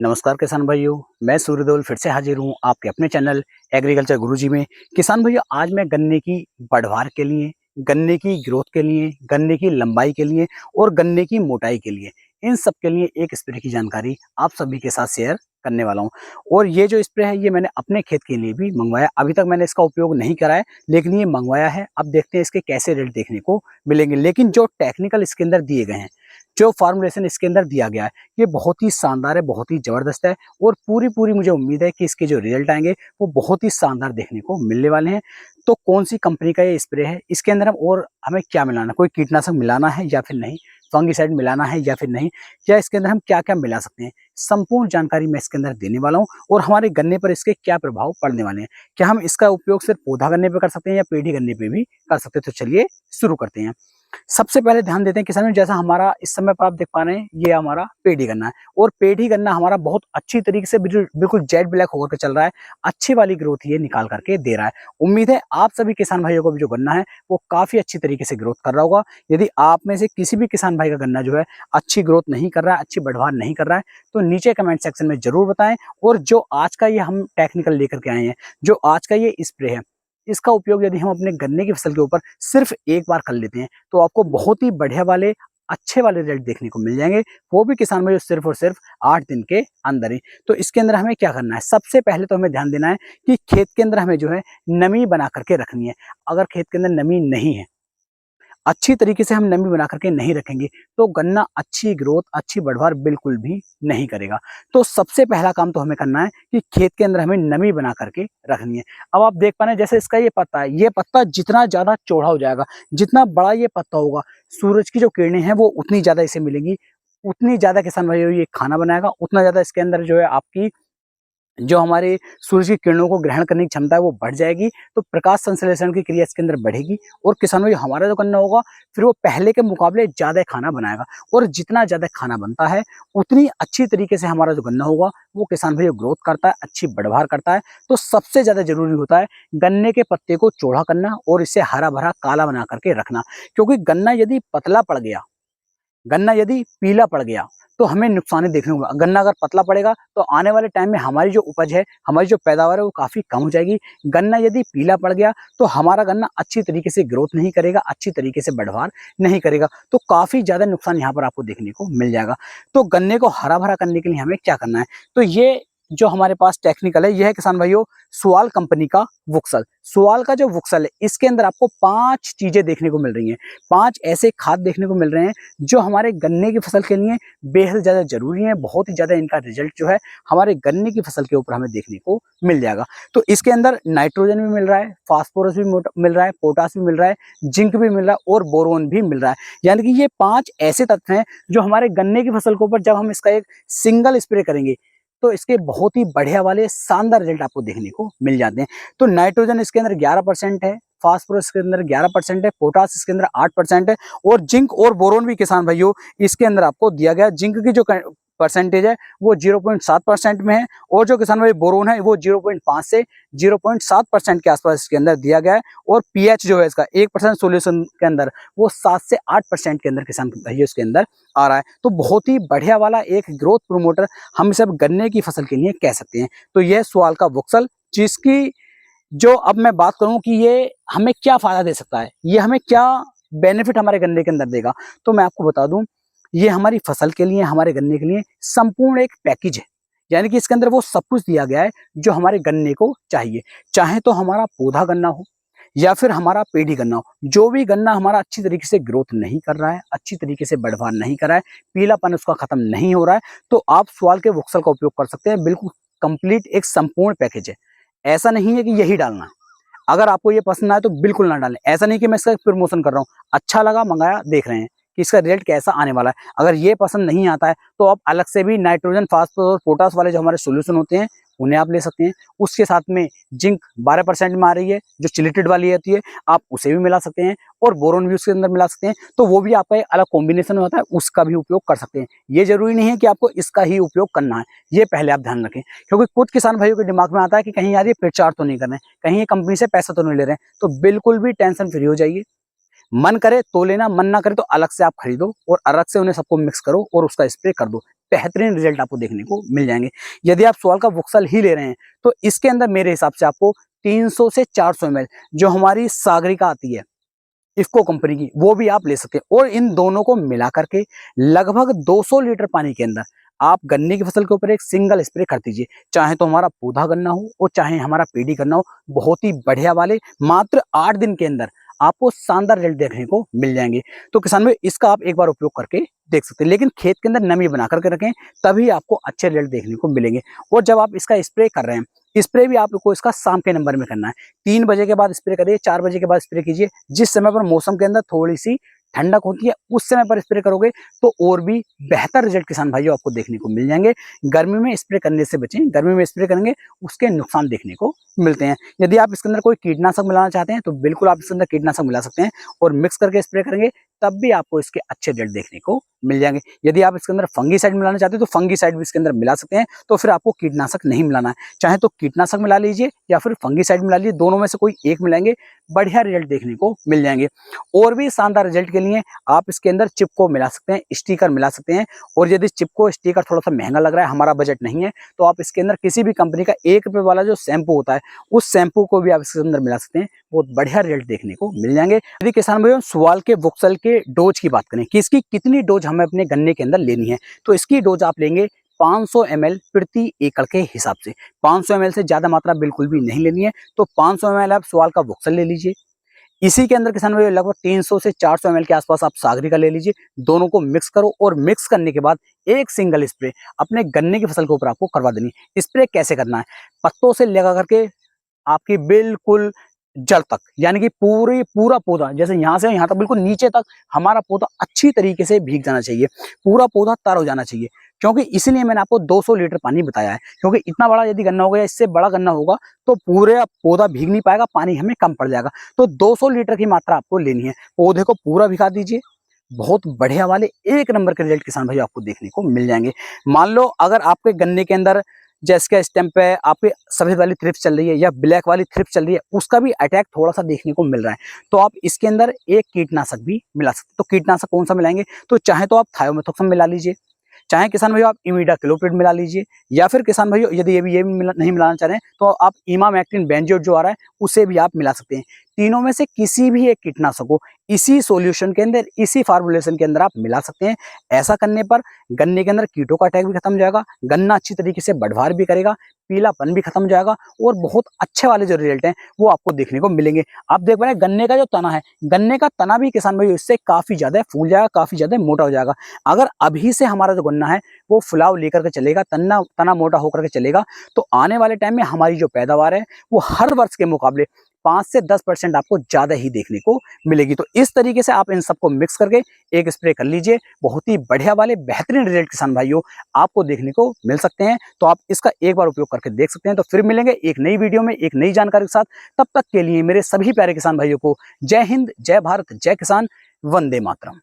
नमस्कार किसान भाइयों, मैं सूर्यदेवल फिर से हाजिर हूँ आपके अपने चैनल एग्रीकल्चर गुरुजी में। किसान भाइयों, आज मैं गन्ने की बढ़वार के लिए, गन्ने की ग्रोथ के लिए, गन्ने की लंबाई के लिए और गन्ने की मोटाई के लिए, इन सब के लिए एक स्प्रे की जानकारी आप सभी के साथ शेयर करने वाला हूँ। और ये जो स्प्रे है ये मैंने अपने खेत के लिए भी मंगवाया। अभी तक मैंने इसका उपयोग नहीं करा है, लेकिन ये मंगवाया है। अब देखते हैं इसके कैसे रेट देखने को मिलेंगे। लेकिन जो टेक्निकल इसके अंदर दिए गए हैं, जो फॉर्मुलेशन इसके अंदर दिया गया है, ये बहुत ही शानदार है, बहुत ही ज़बरदस्त है। और पूरी मुझे उम्मीद है कि इसके जो रिजल्ट आएँगे वो बहुत ही शानदार देखने को मिलने वाले हैं। तो कौन-सी कंपनी का ये स्प्रे है, इसके अंदर हमें क्या मिलाना है, कोई कीटनाशक मिलाना है या फिर नहीं, फंगिसाइड मिलाना है या फिर नहीं, या इसके अंदर हम क्या-क्या मिला सकते हैं, संपूर्ण जानकारी मैं इसके अंदर देने वाला हूँ। और हमारे गन्ने पर इसके क्या प्रभाव पड़ने वाले हैं। क्या हम इसका उपयोग सिर्फ पौधा गन्ने पे कर सकते हैं या पेड़ी गन्ने पे भी कर सकते हैं? तो चलिए शुरू करते हैं। सबसे पहले ध्यान देते हैं किसानों, जैसा हमारा इस समय पर आप देख पा रहे हैं, ये हमारा पेड़ी गन्ना है। और पेड़ी गन्ना हमारा बहुत अच्छी तरीके से बिल्कुल जेड ब्लैक होकर के चल रहा है। अच्छी वाली ग्रोथ ये निकाल करके दे रहा है। उम्मीद है आप सभी किसान भाइयों को भी जो गन्ना है वो काफी अच्छी तरीके से ग्रोथ कर रहा होगा। यदि आप में से किसी भी किसान भाई का गन्ना जो है अच्छी ग्रोथ नहीं कर रहा है, अच्छी बढ़वार नहीं कर रहा है, तो नीचे कमेंट सेक्शन में जरूर बताएं। और जो आज का ये हम टेक्निकल लेकर के आए हैं, जो आज का ये स्प्रे है, इसका उपयोग यदि हम अपने गन्ने की फसल के ऊपर सिर्फ एक बार कर लेते हैं तो आपको बहुत ही बढ़िया वाले, अच्छे वाले रिजल्ट देखने को मिल जाएंगे। वो भी किसान भाई सिर्फ और सिर्फ 8 दिन के अंदर ही। तो इसके अंदर हमें क्या करना है, सबसे पहले तो हमें ध्यान देना है कि खेत के अंदर हमें जो है नमी बना करके रखनी है। अगर खेत के अंदर नमी नहीं है, अच्छी तरीके से हम नमी बना करके नहीं रखेंगे, तो गन्ना अच्छी ग्रोथ, अच्छी बढ़वार बिल्कुल भी नहीं करेगा। तो सबसे पहला काम तो हमें करना है कि खेत के अंदर हमें नमी बना करके रखनी है। अब आप देख पा रहे हैं, जैसे इसका ये पत्ता है, ये पत्ता जितना ज़्यादा चौड़ा हो जाएगा, जितना बड़ा ये पत्ता होगा, सूरज की जो किरणें हैं वो उतनी ज़्यादा इसे मिलेंगी, उतनी ज़्यादा किसान भाइयों ये खाना बनाएगा, उतना ज़्यादा इसके अंदर जो है आपकी जो हमारे सूरज की किरणों को ग्रहण करने की क्षमता है वो बढ़ जाएगी। तो प्रकाश संश्लेषण की क्रिया इसके अंदर बढ़ेगी और किसानों ये हमारा जो गन्ना होगा फिर वो पहले के मुकाबले ज़्यादा खाना बनाएगा। और जितना ज़्यादा खाना बनता है उतनी अच्छी तरीके से हमारा जो गन्ना होगा वो किसान भाई ग्रोथ करता है, अच्छी बढ़वार करता है। तो सबसे ज़्यादा जरूरी होता है गन्ने के पत्ते को चौड़ा करना और इसे हरा भरा काला बना करके रखना। क्योंकि गन्ना यदि पतला पड़ गया, गन्ना यदि पीला पड़ गया, तो हमें नुकसान ही देखने को मिलेगा। गन्ना अगर पतला पड़ेगा तो आने वाले टाइम में हमारी जो उपज है, हमारी जो पैदावार है वो काफ़ी कम हो जाएगी। गन्ना यदि पीला पड़ गया तो हमारा गन्ना अच्छी तरीके से ग्रोथ नहीं करेगा, अच्छी तरीके से बढ़वार नहीं करेगा। तो काफ़ी ज़्यादा नुकसान यहाँ पर आपको देखने को मिल जाएगा। तो गन्ने को हरा-भरा करने के लिए हमें क्या करना है? तो ये जो हमारे पास टेक्निकल है, ये है किसान भाइयों सुआल कंपनी का वुक्सल। सुआल का जो वुक्सल है, इसके अंदर आपको 5 चीज़ें देखने को मिल रही हैं। 5 ऐसे खाद देखने को मिल रहे हैं जो हमारे गन्ने की फसल के लिए बेहद ज़्यादा ज़रूरी है। बहुत ही ज़्यादा इनका रिजल्ट जो है हमारे गन्ने की फसल के ऊपर हमें देखने को मिल जाएगा। तो इसके अंदर नाइट्रोजन भी मिल रहा है, फास्फोरस भी मिल रहा है, पोटास भी मिल रहा है, जिंक भी मिल रहा है और बोरोन भी मिल रहा है। यानी कि ये 5 ऐसे तत्व हैं जो हमारे गन्ने की फसल के ऊपर जब हम इसका एक सिंगल स्प्रे करेंगे तो इसके बहुत ही बढ़िया वाले शानदार रिजल्ट आपको देखने को मिल जाते हैं। तो नाइट्रोजन इसके अंदर 11% है, फास्फोरस इसके अंदर 11% है, पोटास इसके अंदर 8% है और जिंक और बोरोन भी किसान भाइयों इसके अंदर आपको दिया गया है। जिंक की जो परसेंटेज है वो 0.7% में है और जो किसान भाई बोरोन है वो 0.5 से 0.7% के आसपास इसके अंदर दिया गया है। और पीएच जो है इसका 1% सोल्यूशन के अंदर वो 7 से 8% के अंदर किसान भाइयों इसके अंदर आ रहा है। तो बहुत ही बढ़िया वाला एक ग्रोथ प्रोमोटर हम सब गन्ने की फसल के लिए कह सकते हैं। तो यह सुआल का वुक्सल, जिसकी जो अब मैं बात करूं कि ये हमें क्या फायदा दे सकता है, ये हमें क्या बेनिफिट हमारे गन्ने के अंदर देगा, तो मैं आपको बता दूं, ये हमारी फसल के लिए, हमारे गन्ने के लिए संपूर्ण एक पैकेज है। यानी कि इसके अंदर वो सब कुछ दिया गया है जो हमारे गन्ने को चाहिए। चाहे तो हमारा पौधा गन्ना हो या फिर हमारा पेड़ी गन्ना हो, जो भी गन्ना हमारा अच्छी तरीके से ग्रोथ नहीं कर रहा है, अच्छी तरीके से बढ़वार नहीं कर रहा है, पीलापन उसका खत्म नहीं हो रहा है, तो आप सुआल के वुक्सल का उपयोग कर सकते हैं। बिल्कुल कंप्लीट एक संपूर्ण पैकेज है। ऐसा नहीं है कि यही डालना है। अगर आपको ये पसंद आए तो बिल्कुल ना डालें। ऐसा नहीं कि मैं इसका प्रमोशन कर रहा हूँ, अच्छा लगा मंगाया, देख रहे हैं कि इसका रिजल्ट कैसा आने वाला है। अगर ये पसंद नहीं आता है तो आप अलग से भी नाइट्रोजन, फास्फोरस और पोटास वाले जो हमारे सोल्यूशन होते हैं उन्हें आप ले सकते हैं। उसके साथ में जिंक 12% में आ रही है जो चिलेटेड वाली होती है, आप उसे भी मिला सकते हैं और बोरोन भी उसके अंदर मिला सकते हैं। तो वो भी आपका एक अलग कॉम्बिनेशन होता है, उसका भी उपयोग कर सकते हैं। ये जरूरी नहीं है कि आपको इसका ही उपयोग करना है, ये पहले आप ध्यान रखें। क्योंकि कुछ किसान भाइयों के दिमाग में आता है कि कहीं यार ये प्रचार तो नहीं कर रहे हैं, कहीं ये कंपनी से पैसा तो नहीं ले रहे हैं। तो बिल्कुल भी टेंशन फ्री हो जाइए। मन करे तो लेना, मन ना करे तो अलग से आप खरीदो और अलग से उन्हें सबको मिक्स करो और उसका स्प्रे कर दो। बेहतरीन रिजल्ट आपको देखने को मिल जाएंगे। यदि आप सवाल का वुक्सल ही ले रहे हैं तो इसके अंदर मेरे हिसाब से आपको 300 से 400 ml जो हमारी सागरिका आती है इफ्को कंपनी की, वो भी आप ले सकते हैं। और इन दोनों को मिला करके लगभग 200 लीटर पानी के अंदर आप गन्ने की फसल के ऊपर एक सिंगल स्प्रे कर दीजिए। चाहे तो हमारा पौधा गन्ना हो और चाहे हमारा पेड़ी गन्ना हो, बहुत ही बढ़िया वाले मात्र 8 दिन के अंदर आपको शानदार रिजल्ट देखने को मिल जाएंगे। तो किसान भाई इसका आप एक बार उपयोग करके देख सकते हैं, लेकिन खेत के अंदर नमी बना करके रखें, तभी आपको अच्छे रिजल्ट देखने को मिलेंगे। और जब आप इसका स्प्रे कर रहे हैं, स्प्रे भी आपको इसका शाम के नंबर में करना है। 3 बजे के बाद स्प्रे करिए, 4 बजे के बाद स्प्रे कीजिए। जिस समय पर मौसम के अंदर थोड़ी सी ठंडक होती है उस समय पर स्प्रे करोगे तो और भी बेहतर रिजल्ट किसान भाइयों आपको देखने को मिल जाएंगे। गर्मी में स्प्रे करने से बचें, गर्मी में स्प्रे करेंगे उसके नुकसान देखने को मिलते हैं। यदि आप इसके अंदर कोई कीटनाशक मिलाना चाहते हैं तो बिल्कुल आप इसके अंदर कीटनाशक मिला सकते हैं और मिक्स करके स्प्रे करेंगे, तब भी आपको इसके अच्छे रिजल्ट देखने को मिल जाएंगे। यदि आप इसके अंदर फंगीसाइड मिलाना चाहते हैं तो फंगीसाइड भी इसके अंदर मिला सकते हैं, तो फिर आपको कीटनाशक नहीं मिलाना है। चाहे तो कीटनाशक मिला लीजिए या फिर फंगीसाइड मिला लीजिए, दोनों में से कोई एक मिलाएंगे, बढ़िया रिजल्ट देखने को मिल जाएंगे। और भी शानदार रिजल्ट के लिए आप इसके अंदर चिपको मिला सकते हैं, स्टिकर मिला सकते हैं। और यदि चिपको स्टिकर थोड़ा सा महंगा लग रहा है, हमारा बजट नहीं है, तो आप इसके अंदर किसी भी कंपनी का 1 रुपये वाला जो शैम्पू होता है उस शैम्पू को भी आप इसके अंदर मिला सकते हैं, बहुत बढ़िया रिजल्ट देखने को मिल जाएंगे। यदि किसान भाइयों सवाल के वुक्सल के डोज की बात करें कि इसकी कितनी डोज हमें अपने गन्ने के अंदर लेनी है, तो इसकी डोज आप लेंगे 500 ml प्रति एकड़ के हिसाब से। 500 ml से ज्यादा मात्रा बिल्कुल भी नहीं लेनी है, तो 500 ml आप सवाल का वुक्सल ले लीजिए। इसी के अंदर किसान भाई लगभग 300 से 400 ml के आसपास आप सागरिका ले लीजिए। दोनों को मिक्स करो और मिक्स करने के बाद एक सिंगल स्प्रे अपने गन्ने की फसल के ऊपर आपको करवा देनी है। स्प्रे कैसे करना है, पत्तों से लगा करके आपकी बिल्कुल जड़ तक, यानी कि पूरा पौधा, जैसे यहाँ से यहाँ तक बिल्कुल नीचे तक हमारा पौधा अच्छी तरीके से भीग जाना चाहिए, पूरा पौधा तर हो जाना चाहिए। क्योंकि इसीलिए मैंने आपको 200 लीटर पानी बताया है, क्योंकि इतना बड़ा यदि गन्ना होगा या इससे बड़ा गन्ना होगा तो पूरे पौधा भीग नहीं पाएगा, पानी हमें कम पड़ जाएगा। तो 200 लीटर की मात्रा आपको लेनी है, पौधे को पूरा भिगा दीजिए। बहुत बढ़िया वाले एक नंबर के रिजल्ट किसान भाई आपको देखने को मिल जाएंगे। मान लो अगर आपके गन्ने के अंदर जैसे स्टेम पे आपके सफेद वाली थ्रिप्स चल रही है या ब्लैक वाली थ्रिप्स चल रही है, उसका भी अटैक थोड़ा सा देखने को मिल रहा है, तो आप इसके अंदर एक कीटनाशक भी मिला सकते हैं। तो कीटनाशक कौन सा मिलाएंगे, तो चाहे तो आप थायोमेथोक्सम मिला लीजिए, चाहे किसान भाइयों आप इमिडाक्लोप्रिड मिला लीजिए, या फिर किसान भाइयों यदि ये भी नहीं मिलाना चाह रहे हैं तो आप इमामेक्टिन बेंजोएट जो आ रहा है उसे भी आप मिला सकते हैं। तीनों में से किसी भी एक कीटनाशक को इसी सॉल्यूशन के अंदर, इसी फार्मूलेशन के अंदर आप मिला सकते हैं। ऐसा करने पर गन्ने के अंदर कीटों का अटैक भी खत्म हो जाएगा, गन्ना अच्छी तरीके से बढ़वार भी करेगा, पीलापन भी खत्म हो जाएगा और बहुत अच्छे वाले जो रिजल्ट हैं वो आपको देखने को मिलेंगे। आप देख पा रहे हैं गन्ने का जो तना है, गन्ने का तना भी किसान भाई इससे काफी ज्यादा फूल जाएगा, काफी ज्यादा मोटा हो जाएगा। अगर अभी से हमारा जो गन्ना है वो फुलाव लेकर के चलेगा, तना मोटा होकर के चलेगा, तो आने वाले टाइम में हमारी जो पैदावार है वो हर वर्ष के मुकाबले 5 से 10% आपको ज्यादा ही देखने को मिलेगी। तो इस तरीके से आप इन सबको मिक्स करके एक स्प्रे कर लीजिए, बहुत ही बढ़िया वाले बेहतरीन रिजल्ट किसान भाइयों आपको देखने को मिल सकते हैं। तो आप इसका एक बार उपयोग करके देख सकते हैं। तो फिर मिलेंगे एक नई वीडियो में एक नई जानकारी के साथ, तब तक के लिए मेरे सभी प्यारे किसान भाइयों को जय हिंद, जय भारत, जय किसान, वंदे मातरम।